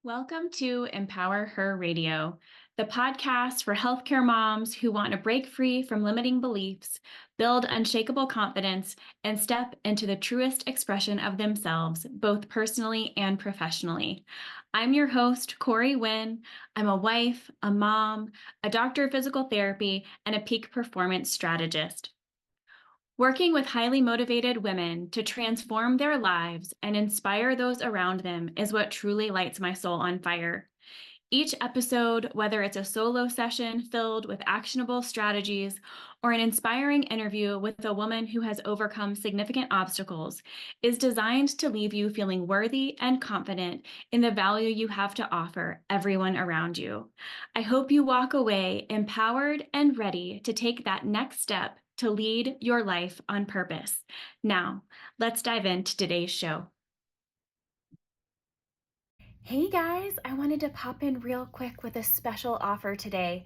Welcome to Empower Her Radio, the podcast for healthcare moms who want to break free from limiting beliefs, build unshakable confidence, and step into the truest expression of themselves, both personally and professionally. I'm your host, Corey Wynn. I'm a wife, a mom, a doctor of physical therapy, and a peak performance strategist. Working with highly motivated women to transform their lives and inspire those around them is what truly lights my soul on fire. Each episode, whether it's a solo session filled with actionable strategies or an inspiring interview with a woman who has overcome significant obstacles, is designed to leave you feeling worthy and confident in the value you have to offer everyone around you. I hope you walk away empowered and ready to take that next step to lead your life on purpose. Now, let's dive into today's show. Hey guys, I wanted to pop in real quick with a special offer today.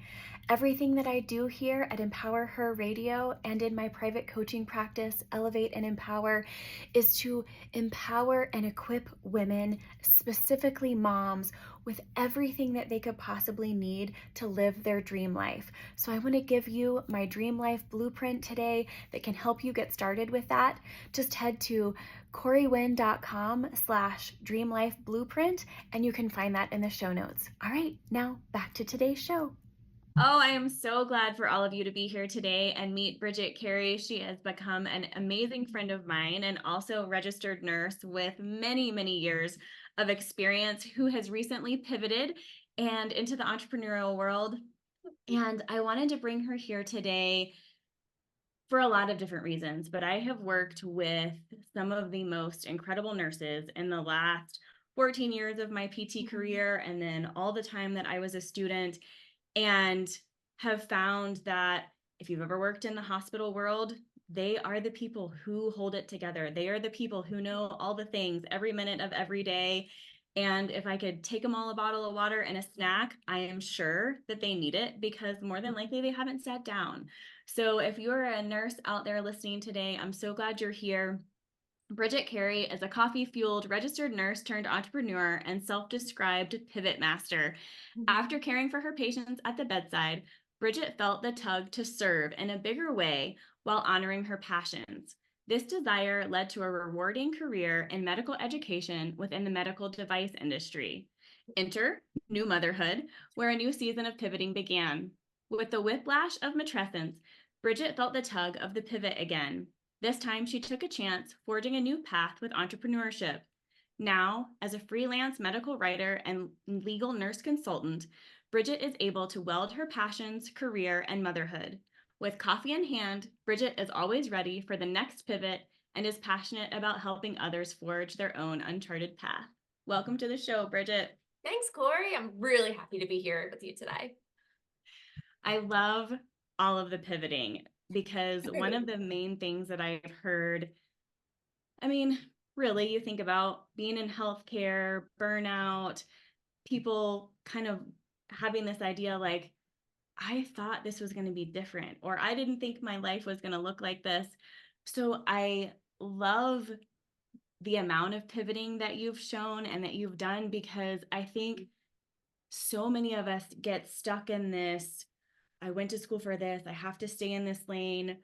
Everything that I do here at Empower Her Radio and in my private coaching practice, Elevate and Empower, is to empower and equip women, specifically moms, with everything that they could possibly need to live their dream life. So I want to give you my dream life blueprint today that can help you get started with that. Just head to corywynn.com/dreamlifeblueprint and you can find that in the show notes. All right, now back to today's show. Oh, I am so glad for all of you to be here today and meet Bridget Carey. She has become an amazing friend of mine and also a registered nurse with many, many years of experience who has recently pivoted and into the entrepreneurial world. And I wanted to bring her here today for a lot of different reasons, but I have worked with some of the most incredible nurses in the last 14 years of my PT career, and then all the time that I was a student, and have found that if you've ever worked in the hospital world, they are the people who hold it together. They are the people who know all the things every minute of every day. And if I could take them all a bottle of water and a snack, I am sure that they need it because more than likely they haven't sat down. So if you're a nurse out there listening today, I'm so glad you're here. Bridget Carey is a coffee-fueled registered nurse turned entrepreneur and self-described pivot master. After caring for her patients at the bedside, Bridget felt the tug to serve in a bigger way while honoring her passions. This desire led to a rewarding career in medical education within the medical device industry. Enter new motherhood, where a new season of pivoting began. With the whiplash of matrescence, Bridget felt the tug of the pivot again. This time she took a chance, forging a new path with entrepreneurship. Now, as a freelance medical writer and legal nurse consultant, Bridget is able to weld her passions, career, and motherhood. With coffee in hand, Bridget is always ready for the next pivot and is passionate about helping others forge their own uncharted path. Welcome to the show, Bridget. Thanks, Corey. I'm really happy to be here with you today. I love all of the pivoting because one of the main things that I've heard, really, you think about being in healthcare, burnout, people kind of having this idea like, I thought this was going to be different, or I didn't think my life was going to look like this. So I love the amount of pivoting that you've shown and that you've done, because I think so many of us get stuck in this, I went to school for this, I have to stay in this lane,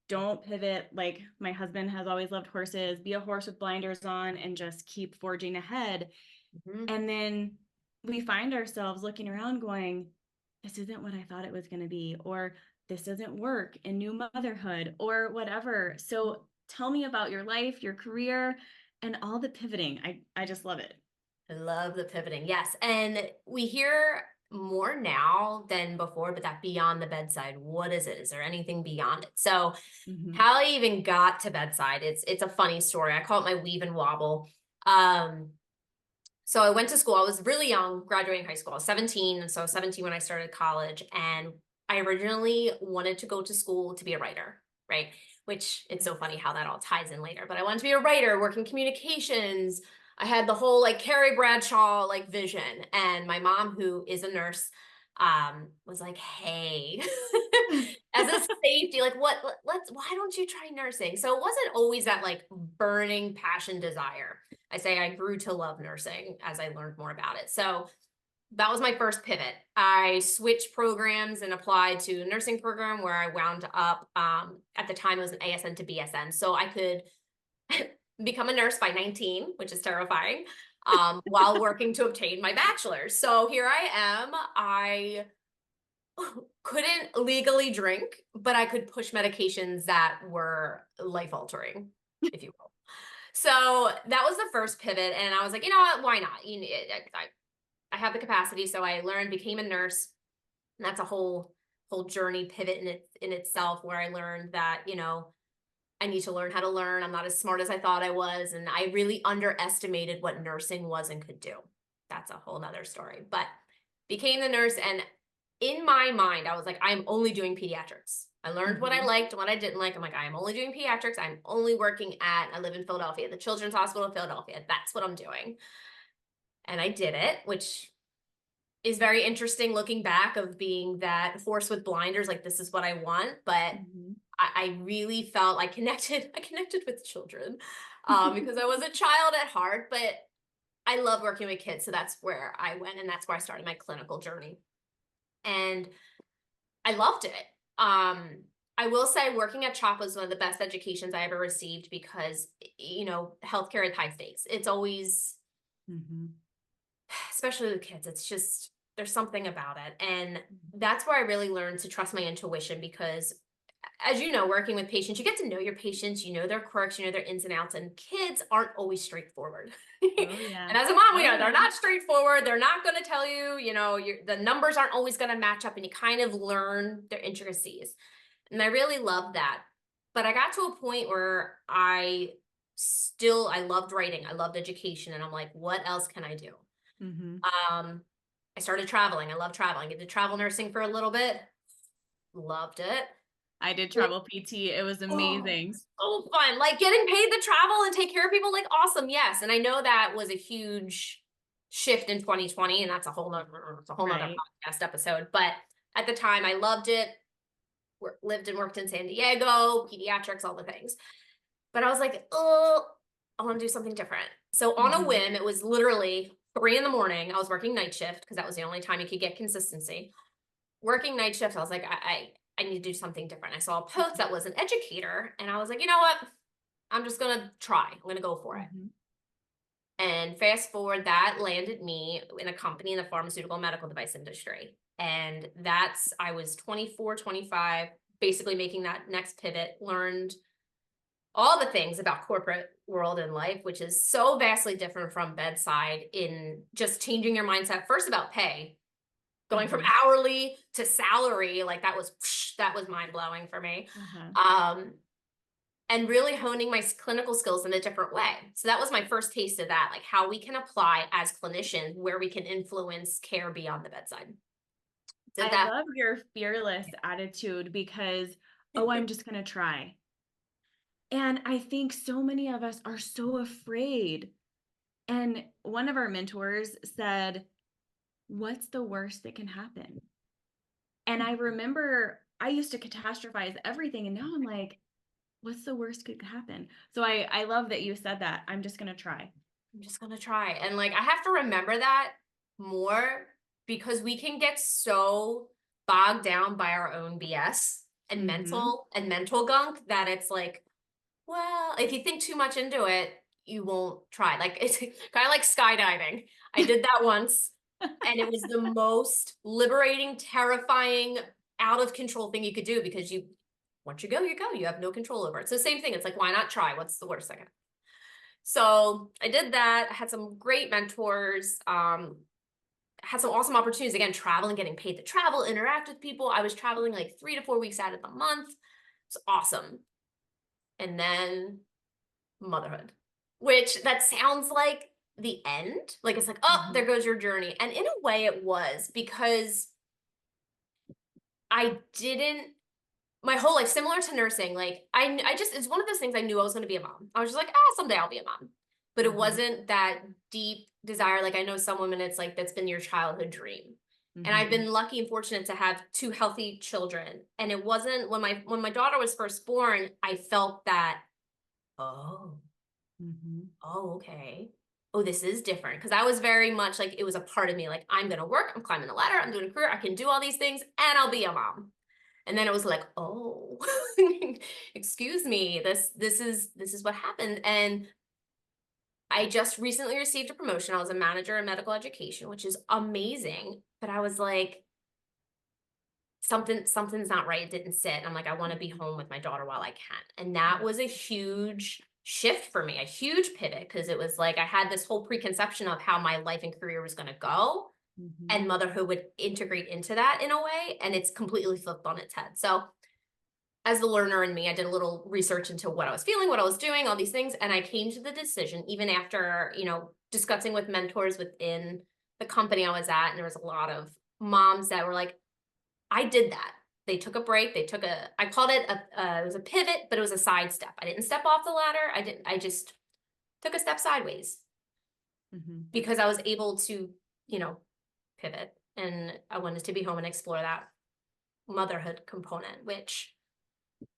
don't pivot. Like my husband has always loved horses, be a horse with blinders on and just keep forging ahead. Mm-hmm. And then we find ourselves looking around going, this isn't what I thought it was going to be, or this doesn't work in new motherhood or whatever. So tell me about your life, your career, and all the pivoting. I just love it. I love the pivoting. Yes. And we hear more now than before, but that beyond the bedside, what is it? Is there anything beyond it? So how I even got to bedside, it's a funny story. I call it my weave and wobble. So I went to school. I was really young, graduating high school. I was 17. And so 17 when I started college. And I originally wanted to go to school to be a writer, right? Which it's so funny how that all ties in later. But I wanted to be a writer, work in communications. I had the whole like Carrie Bradshaw like vision. And my mom, who is a nurse, was like, hey, as a safety, like why don't you try nursing? So it wasn't always that like burning passion desire. I say I grew to love nursing as I learned more about it. So that was my first pivot. I switched programs and applied to a nursing program where I wound up, at the time it was an ASN to BSN. So I could become a nurse by 19, which is terrifying, while working to obtain my bachelor's. So here I am. I couldn't legally drink, but I could push medications that were life-altering, if you will. So that was the first pivot, and I was like, you know what, why not? I have the capacity, so I learned, became a nurse, and that's a whole journey pivot in itself, where I learned that, I need to learn how to learn. I'm not as smart as I thought I was, and I really underestimated what nursing was and could do. That's a whole nother story, but became the nurse, and in my mind, I was like, I'm only doing pediatrics. I learned what I liked and what I didn't like. I'm like, I'm only doing pediatrics. I'm only working I live in Philadelphia, the Children's Hospital of Philadelphia. That's what I'm doing. And I did it, which is very interesting looking back, of being that horse with blinders, like, this is what I want. But I really felt I connected with children, because I was a child at heart, but I love working with kids. So that's where I went, and that's where I started my clinical journey. And I loved it. I will say working at CHOP was one of the best educations I ever received, because, healthcare is high stakes. It's always, especially with kids, it's just, there's something about it. And that's where I really learned to trust my intuition, because, as you know, working with patients, you get to know your patients, their quirks, their ins and outs, and kids aren't always straightforward. Oh, yeah. And as a mom, they're not straightforward. They're not going to tell you, the numbers aren't always going to match up, and you kind of learn their intricacies. And I really loved that. But I got to a point where I loved writing. I loved education. And I'm like, what else can I do? I started traveling. I love traveling. I did travel nursing for a little bit. Loved it. I did travel PT. It was amazing. So fun. Like, getting paid to travel and take care of people, like, awesome. Yes. And I know that was a huge shift in 2020, and that's a whole nother podcast episode. But at the time, I loved it. Lived and worked in San Diego, pediatrics, all the things. But I was like, oh, I want to do something different. So on a whim, it was literally 3 a.m. I was working night shift, because that was the only time you could get consistency. Working night shift, I was like, I need to do something different. I saw a post that was an educator, and I was like, you know what? I'm just going to try. I'm going to go for it. And fast forward, that landed me in a company in the pharmaceutical medical device industry. And I was 24, 25, basically making that next pivot, learned all the things about corporate world and life, which is so vastly different from bedside, in just changing your mindset, first about pay, going from hourly to salary. Like, that was mind blowing for me. And really honing my clinical skills in a different way. So that was my first taste of that, like, how we can apply as clinicians, where we can influence care beyond the bedside. I love your fearless attitude, because, I'm just going to try. And I think so many of us are so afraid. And one of our mentors said, what's the worst that can happen? And I remember I used to catastrophize everything. And now I'm like, what's the worst that could happen? So I love that you said that. I'm just going to try. I'm just going to try. And, like, I have to remember that more, because we can get so bogged down by our own BS and mental gunk, that it's like, well, if you think too much into it, you won't try. Like, it's kind of like skydiving. I did that once, and it was the most liberating, terrifying, out of control thing you could do, because once you go, you have no control over it. So same thing. It's like, why not try? What's the worst thing? So I did that. I had some great mentors, had some awesome opportunities, again, traveling, getting paid to travel, interact with people. I was traveling like 3 to 4 weeks out of the month. It's awesome. And then motherhood, which that sounds like the end. Like, it's like, oh, there goes your journey. And in a way it was, because my whole life, similar to nursing, like, it's one of those things, I knew I was going to be a mom. I was just like, someday I'll be a mom. But it wasn't that deep desire. Like, I know some women, it's like, that's been your childhood dream. And I've been lucky and fortunate to have 2 healthy children. And it wasn't, when my daughter was first born, I felt that, okay. oh, this is different. Cause I was very much like, it was a part of me. Like, I'm going to work, I'm climbing the ladder, I'm doing a career, I can do all these things and I'll be a mom. And then it was like, oh, excuse me, this is what happened. And I just recently received a promotion. I was a manager in medical education, which is amazing. But I was like, something's not right. It didn't sit. I'm like, I want to be home with my daughter while I can. And that was a huge shift for me, a huge pivot, because it was like I had this whole preconception of how my life and career was going to go. And motherhood would integrate into that in a way. And it's completely flipped on its head. So as the learner in me, I did a little research into what I was feeling, what I was doing, all these things. And I came to the decision, even after, discussing with mentors within the company I was at, and there was a lot of moms that were like, I did that. They took a break. I called it it was a pivot, but it was a side step. I didn't step off the ladder. I just took a step sideways because I was able to, pivot, and I wanted to be home and explore that motherhood component, which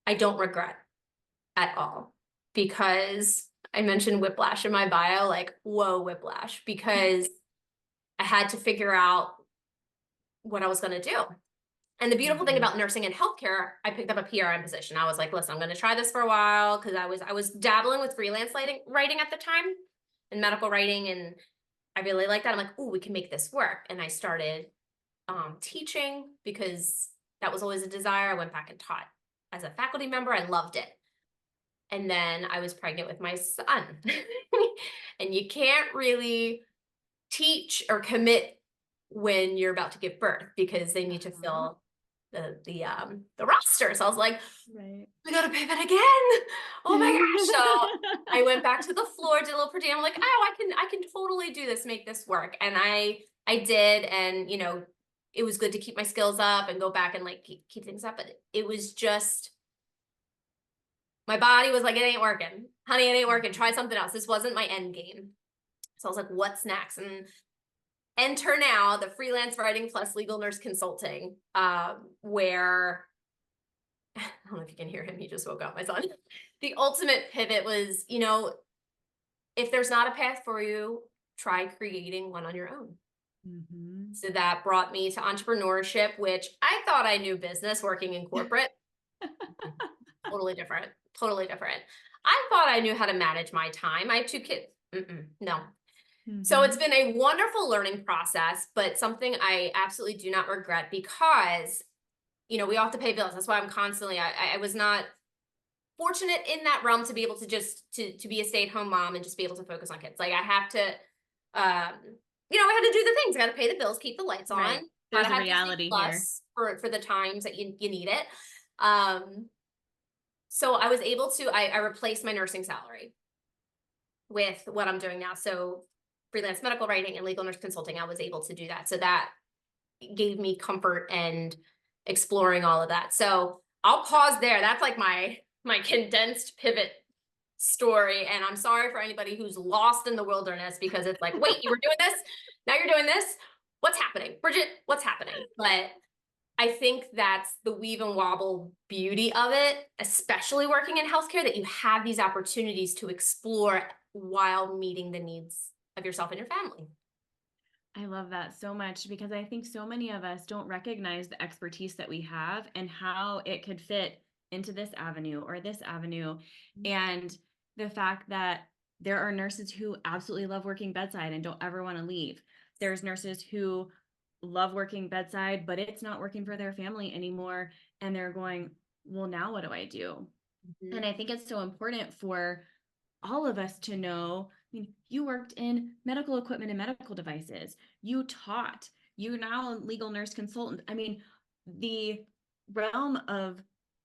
I don't regret at all, because I mentioned whiplash in my bio, like, whoa, whiplash, because I had to figure out what I was going to do. And the beautiful thing about nursing and healthcare, I picked up a PRN position. I was like, listen, I'm going to try this for a while, because I was dabbling with freelance writing at the time, and medical writing, and I really liked that. I'm like, oh, we can make this work. And I started teaching, because that was always a desire. I went back and taught as a faculty member. I loved it. And then I was pregnant with my son. And you can't really teach or commit when you're about to give birth, because they need to fill the roster. So I was like, right, we gotta pivot again. Oh my gosh. So I went back to the floor, did a little per diem. I'm like, oh, I can totally do this, make this work. And I did. And it was good to keep my skills up and go back and like keep things up. But it was just, my body was like, it ain't working. Honey, it ain't working. Try something else. This wasn't my end game. So I was like, what's next? And enter now the freelance writing plus legal nurse consulting, where, I don't know if you can hear him. He just woke up, my son. The ultimate pivot was, if there's not a path for you, try creating one on your own. So that brought me to entrepreneurship, which I thought I knew business working in corporate. Totally different. Totally different. I thought I knew how to manage my time. I have 2 kids. No. So it's been a wonderful learning process, but something I absolutely do not regret, because, we all have to pay bills. That's why I'm constantly, I was not fortunate in that realm to be able to just, to be a stay-at-home mom and just be able to focus on kids. Like, I have to, I had to do the things. I got to pay the bills, keep the lights on. Right. There's a reality here for the times that you need it. So I was able to, I replaced my nursing salary with what I'm doing now. So freelance medical writing and legal nurse consulting, I was able to do that. So that gave me comfort and exploring all of that. So I'll pause there. That's like my condensed pivot story. And I'm sorry for anybody who's lost in the wilderness, because it's like, wait, you were doing this, now you're doing this. What's happening? Bridget, what's happening? But I think that's the weave and wobble beauty of it, especially working in healthcare, that you have these opportunities to explore while meeting the needs of yourself and your family. I love that so much, because I think so many of us don't recognize the expertise that we have and how it could fit into this avenue or this avenue. And the fact that there are nurses who absolutely love working bedside and don't ever want to leave. There's nurses who love working bedside, but it's not working for their family anymore. And they're going, well, now what do I do? And I think it's so important for all of us to know. I mean, you worked in medical equipment and medical devices. You taught. You're now a legal nurse consultant. I mean, the realm of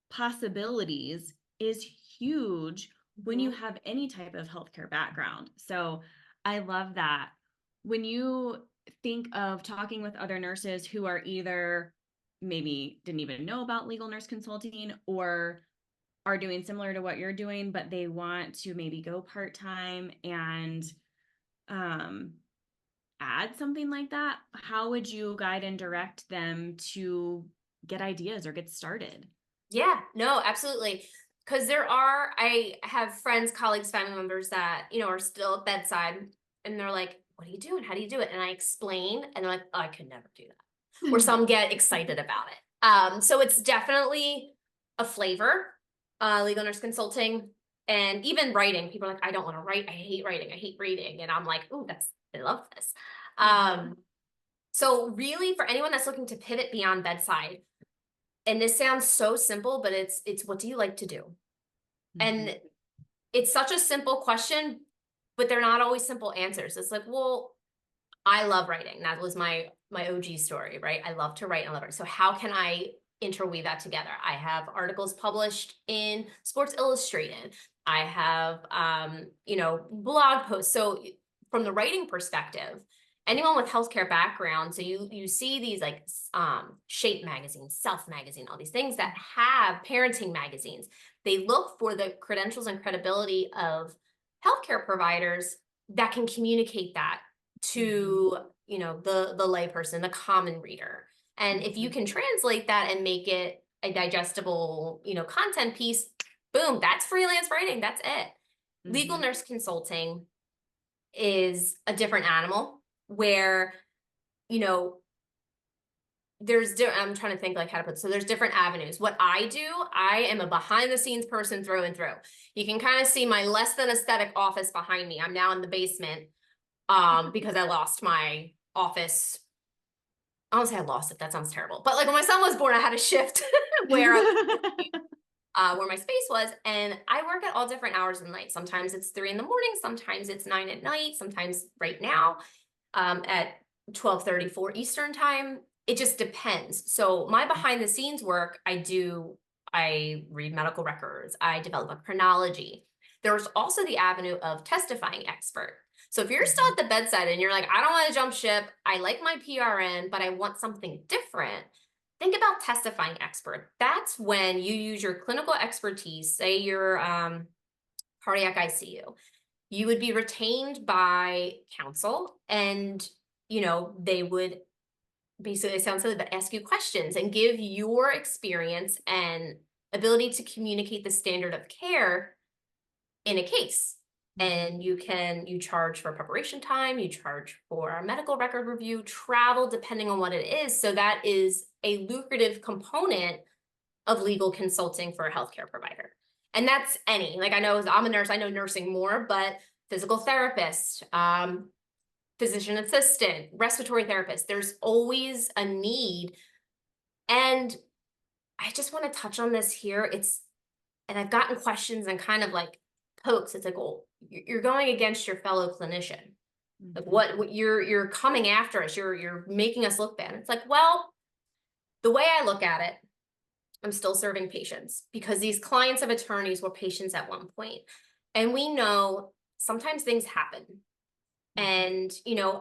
possibilities is huge when you have any type of healthcare background. So I love that. When you think of talking with other nurses who are either maybe didn't even know about legal nurse consulting, or are doing similar to what you're doing, but they want to maybe go part-time and add something like that, how would you guide and direct them to get ideas or get started? Yeah, no, absolutely. Because I have friends, colleagues, family members that, are still at bedside. and they're like, what do you do? And how do you do it? And I explain, and they're like, oh, I could never do that. Or some get excited about it. So it's definitely a flavor, legal nurse consulting, and even writing. People are like, I don't want to write. I hate writing. I hate reading. And I'm like, oh, I love this. So really, for anyone that's looking to pivot beyond bedside, and this sounds so simple, but it's what do you like to do? And it's such a simple question, but they're not always simple answers. It's like, well, I love writing. That was my OG story, right? I love to write and I love it. So how can I interweave that together? I have articles published in Sports Illustrated. I have, blog posts. So from the writing perspective, anyone with healthcare background, so you see these like Shape magazine, Self magazine, all these things that have parenting magazines. They look for the credentials and credibility of healthcare providers that can communicate that to the layperson, the common reader. And if you can translate that and make it a digestible content piece, boom, that's freelance writing. That's it. Legal nurse consulting is a different animal where I'm trying to think like how to put this. So there's different avenues. What I do, I am a behind the scenes person through and through. You can kind of see my less than aesthetic office behind me. I'm now in the basement because I lost my office. I don't say I lost it. That sounds terrible. But like when my son was born, I had a shift where my space was, and I work at all different hours of the night. Sometimes it's 3 a.m, sometimes it's 9 p.m, sometimes right now at 12:34 Eastern time. It just depends. So my behind the scenes work, I read medical records, I develop a chronology. There's also the avenue of testifying expert. So if you're still at the bedside and you're like, I don't want to jump ship, I like my PRN, but I want something different, think about testifying expert. That's when you use your clinical expertise, say you're cardiac ICU. You would be retained by counsel, and they would basically, it sounds silly, but ask you questions and give your experience and ability to communicate the standard of care in a case. And you charge for preparation time, you charge for a medical record review, travel, depending on what it is. So that is a lucrative component of legal consulting for a healthcare provider. And that's like, I'm a nurse, I know nursing more, but physical therapist, physician assistant, respiratory therapist, there's always a need. And I just want to touch on this here. And I've gotten questions and kind of like pokes. It's like, well, you're going against your fellow clinician. Like what you're coming after us. You're making us look bad. It's like, well, the way I look at it, I'm still serving patients because these clients of attorneys were patients at one point. And we know sometimes things happen. And,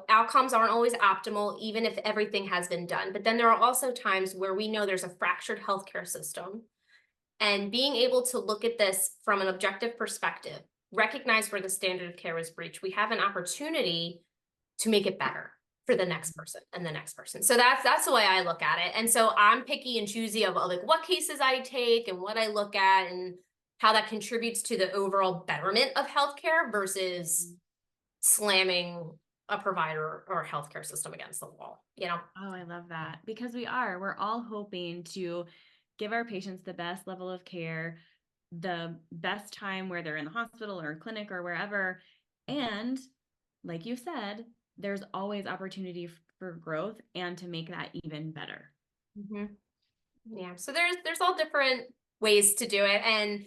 outcomes aren't always optimal, even if everything has been done. But then there are also times where we know there's a fractured healthcare system. And being able to look at this from an objective perspective, recognize where the standard of care was breached, we have an opportunity to make it better for the next person and the next person. So that's the way I look at it. And so I'm picky and choosy of like what cases I take and what I look at and how that contributes to the overall betterment of healthcare versus slamming a provider or a healthcare system against the wall, Oh, I love that, because we're all hoping to give our patients the best level of care, the best time where they're in the hospital or clinic or wherever. And like you said, there's always opportunity for growth and to make that even better. Yeah. So there's all different ways to do it. And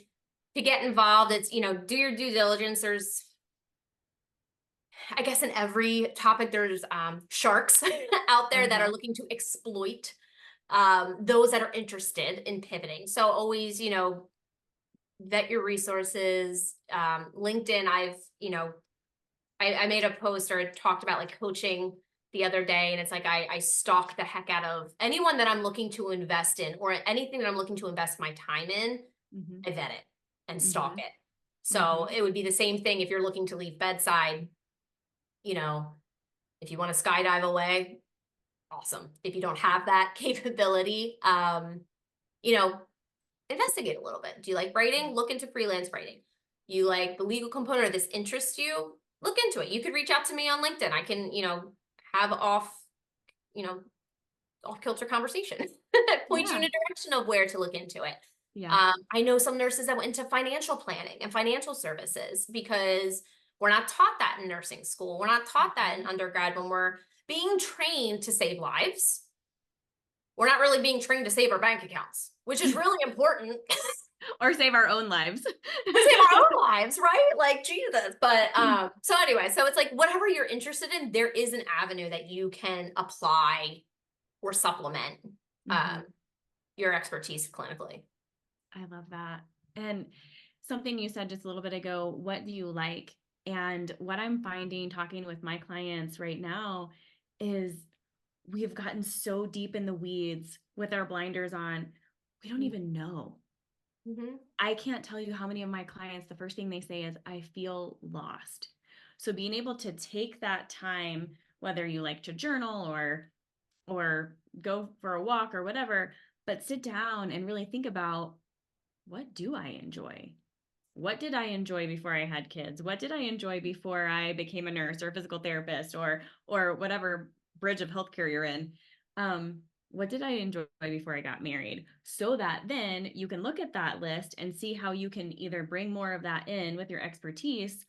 to get involved, it's, do your due diligence. There's, I guess in every topic, there's sharks out there that are looking to exploit those that are interested in pivoting. So always, vet your resources. LinkedIn, I made a post or talked about like coaching the other day, and it's like I stalk the heck out of anyone that I'm looking to invest in or anything that I'm looking to invest my time in. I vet it and stalk it. So it would be the same thing if you're looking to leave bedside. If you want to skydive away, awesome. If you don't have that capability, investigate a little bit. Do you like writing? Look into freelance writing. You like the legal component, or this interests you? look into it. You could reach out to me on LinkedIn. I can, have you know, off kilter conversation, point you in Yeah. a direction of where to look into it. Yeah. I know some nurses that went into financial planning and financial services because we're not taught that in nursing school. We're not taught that in undergrad when we're being trained to save lives. We're not really being trained to save our bank accounts, which is really important. Or save our own lives. We save our own lives, right? Like Jesus. But so anyway, so it's like whatever you're interested in, there is an avenue that you can apply or supplement your expertise clinically. I love that. And something you said just a little bit ago, what do you like? And what I'm finding talking with my clients right now is we have gotten so deep in the weeds with our blinders on, we don't even know. I can't tell you how many of my clients, the first thing they say is, I feel lost. So being able to take that time, whether you like to journal or go for a walk or whatever, but sit down and really think about, what do I enjoy? What did I enjoy before I had kids? What did I enjoy before I became a nurse or a physical therapist or whatever bridge of healthcare you're in? What did I enjoy before I got married? So that then you can look at that list and see how you can either bring more of that in with your expertise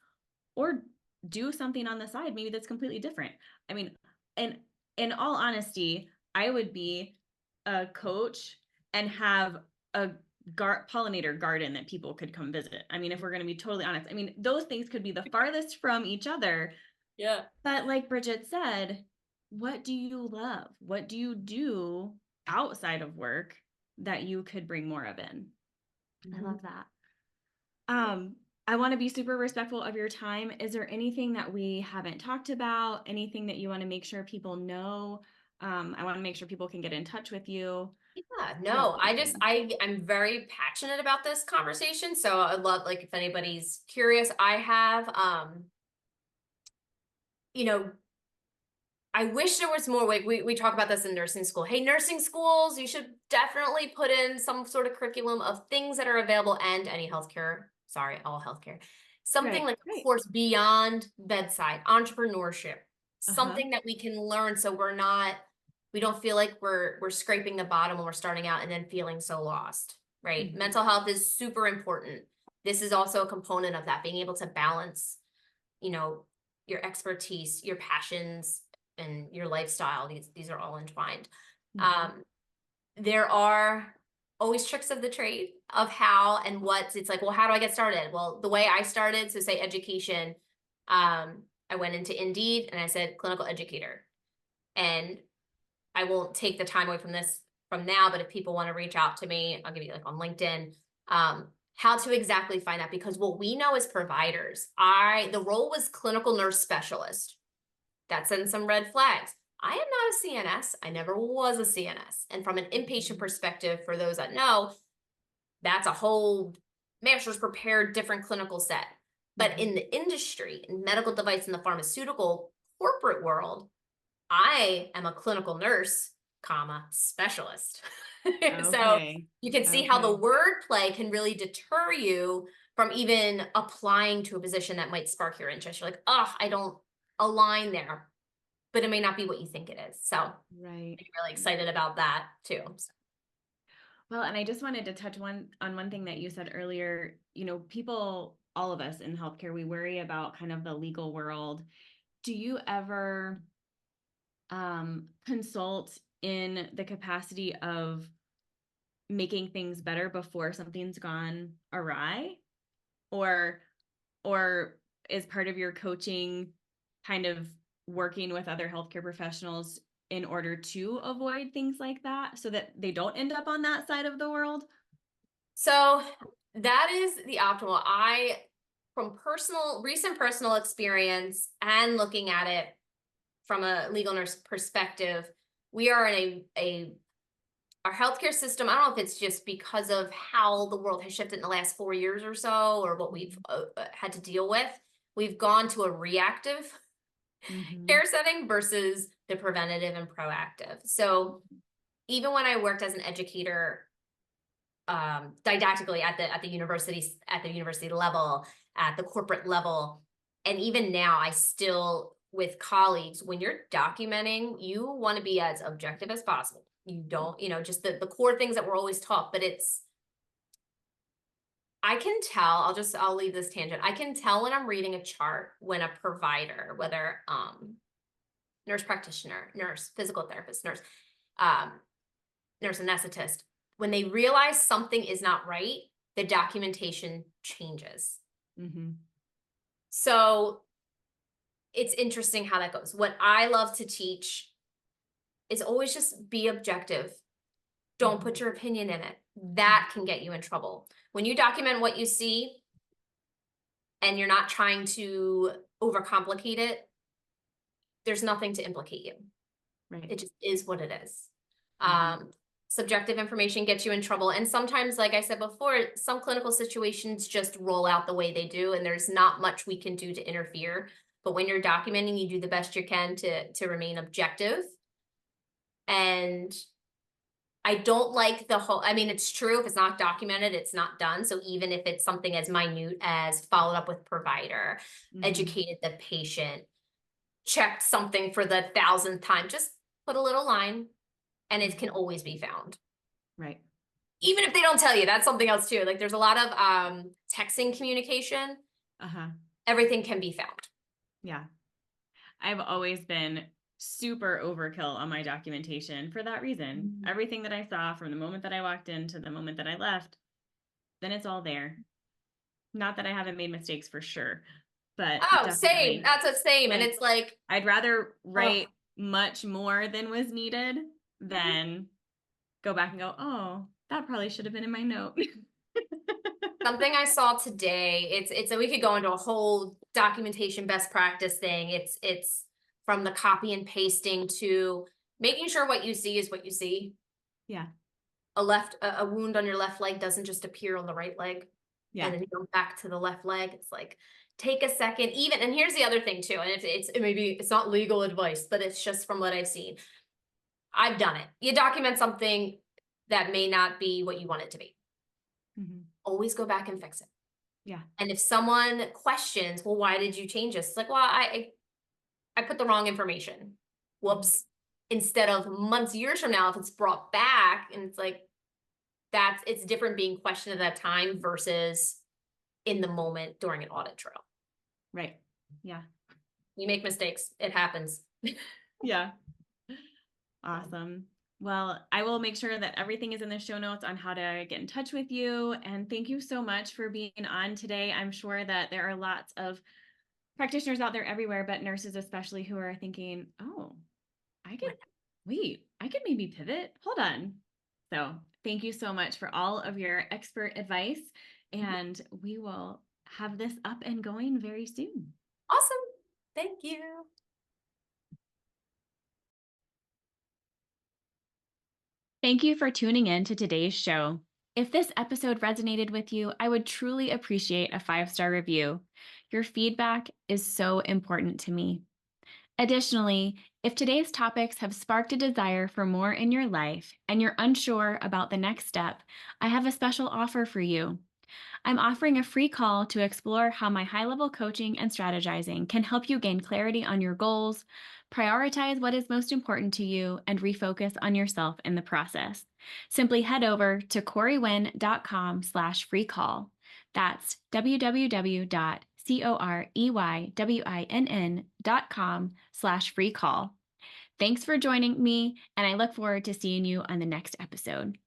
or do something on the side, maybe that's completely different. I mean, and in all honesty, I would be a coach and have a pollinator garden that people could come visit. I mean, if we're going to be totally honest, I mean, those things could be the farthest from each other. Yeah. But like Bridget said, what do you love? What do you do outside of work that you could bring more of in? I love that. I want to be super respectful of your time. Is there anything that we haven't talked about? Anything that you want to make sure people know? I want to make sure people can get in touch with you. Yeah, no, I'm very passionate about this conversation. So I'd love, like, if anybody's curious, I have, you know, I wish there was more, like we talk about this in nursing school. Hey, nursing schools, you should definitely put in some sort of curriculum of things that are available and any healthcare, sorry, all healthcare. Something like a course beyond bedside, entrepreneurship, something that we can learn so we don't feel like we're scraping the bottom when we're starting out and then feeling so lost, right? Mental health is super important. This is also a component of that, being able to balance, your expertise, your passions, and your lifestyle. These are all entwined. There are always tricks of the trade of how and what. It's like, well, how do I get started? Well, the way I started, so say education, I went into Indeed and I said clinical educator. And I won't take the time away from this from now, but if people want to reach out to me, I'll give you like on LinkedIn, how to exactly find that, because what we know as providers, the role was clinical nurse specialist. That sends some red flags. I am not a CNS. I never was a CNS. And from an inpatient perspective, for those that know, that's a whole master's prepared different clinical set. But in the industry, in medical device, in the pharmaceutical corporate world, I am a clinical nurse, specialist. So you can see how the wordplay can really deter you from even applying to a position that might spark your interest. You're like, oh, I don't align there, but it may not be what you think it is. So I'm really excited about that too. Well, and I just wanted to touch on one thing that you said earlier. People, all of us in healthcare, we worry about kind of the legal world. Do you ever consult in the capacity of making things better before something's gone awry? Or is part of your coaching kind of working with other healthcare professionals in order to avoid things like that so that they don't end up on that side of the world? So that is the optimal. From recent personal experience and looking at it from a legal nurse perspective, we are in our healthcare system. I don't know if it's just because of how the world has shifted in the last 4 years or so, or what we've had to deal with. We've gone to a reactive care setting versus the preventative and proactive. So even when I worked as an educator, didactically at the university level, at the corporate level, And even now, I still, with colleagues, when you're documenting, you want to be as objective as possible. You don't, just the core things that we're always taught, but I can tell, I'll leave this tangent. I can tell when I'm reading a chart when a provider, whether nurse practitioner, nurse, physical therapist, um, nurse anesthetist, when they realize something is not right, the documentation changes. Mm-hmm. So it's interesting how that goes. What I love to teach is always just be objective. Don't put your opinion in it. That can get you in trouble. When you document what you see and you're not trying to overcomplicate it, there's nothing to implicate you. Right. It just is what it is. Mm-hmm. Subjective information gets you in trouble. And sometimes, like I said before, some clinical situations just roll out the way they do, and there's not much we can do to interfere. But when you're documenting, you do the best you can to remain objective. And I don't like it's true, if it's not documented, it's not done. So even if it's something as minute as followed up with provider, educated the patient, checked something for the 1,000th time, just put a little line and it can always be found. Right. Even if they don't tell you, that's something else too. Like there's a lot of texting communication. Everything can be found. Yeah. I've always been super overkill on my documentation for that reason. Everything that I saw from the moment that I walked in to the moment that I left, then it's all there. Not that I haven't made mistakes for sure, but same. That's the same. And it's like, I'd rather write much more than was needed than go back and go, oh, that probably should have been in my note. Something I saw today, it's we could go into a whole documentation best practice thing. It's from the copy and pasting to making sure what you see is what you see. Yeah. A wound on your left leg doesn't just appear on the right leg. Yeah. And then you go back to the left leg. It's like, take a second, and here's the other thing too. And it's not legal advice, but it's just from what I've seen. I've done it. You document something that may not be what you want it to be. Always go back and fix it. Yeah. And if someone questions, well, why did you change this? It's like, well, I put the wrong information. Whoops. Instead of months, years from now, if it's brought back and it's like, it's different being questioned at that time versus in the moment during an audit trail. Right. Yeah. We make mistakes. It happens. Yeah. Awesome. Well, I will make sure that everything is in the show notes on how to get in touch with you. And thank you so much for being on today. I'm sure that there are lots of practitioners out there everywhere, but nurses especially, who are thinking, oh, I could maybe pivot. Hold on. So thank you so much for all of your expert advice. And we will have this up and going very soon. Awesome. Thank you. Thank you for tuning in to today's show. If this episode resonated with you, I would truly appreciate a 5-star review. Your feedback is so important to me. Additionally, if today's topics have sparked a desire for more in your life and you're unsure about the next step, I have a special offer for you. I'm offering a free call to explore how my high-level coaching and strategizing can help you gain clarity on your goals, prioritize what is most important to you, and refocus on yourself in the process. Simply head over to coreyWynn.com/free call. That's www.coreyWynn.com/free call. Thanks for joining me, and I look forward to seeing you on the next episode.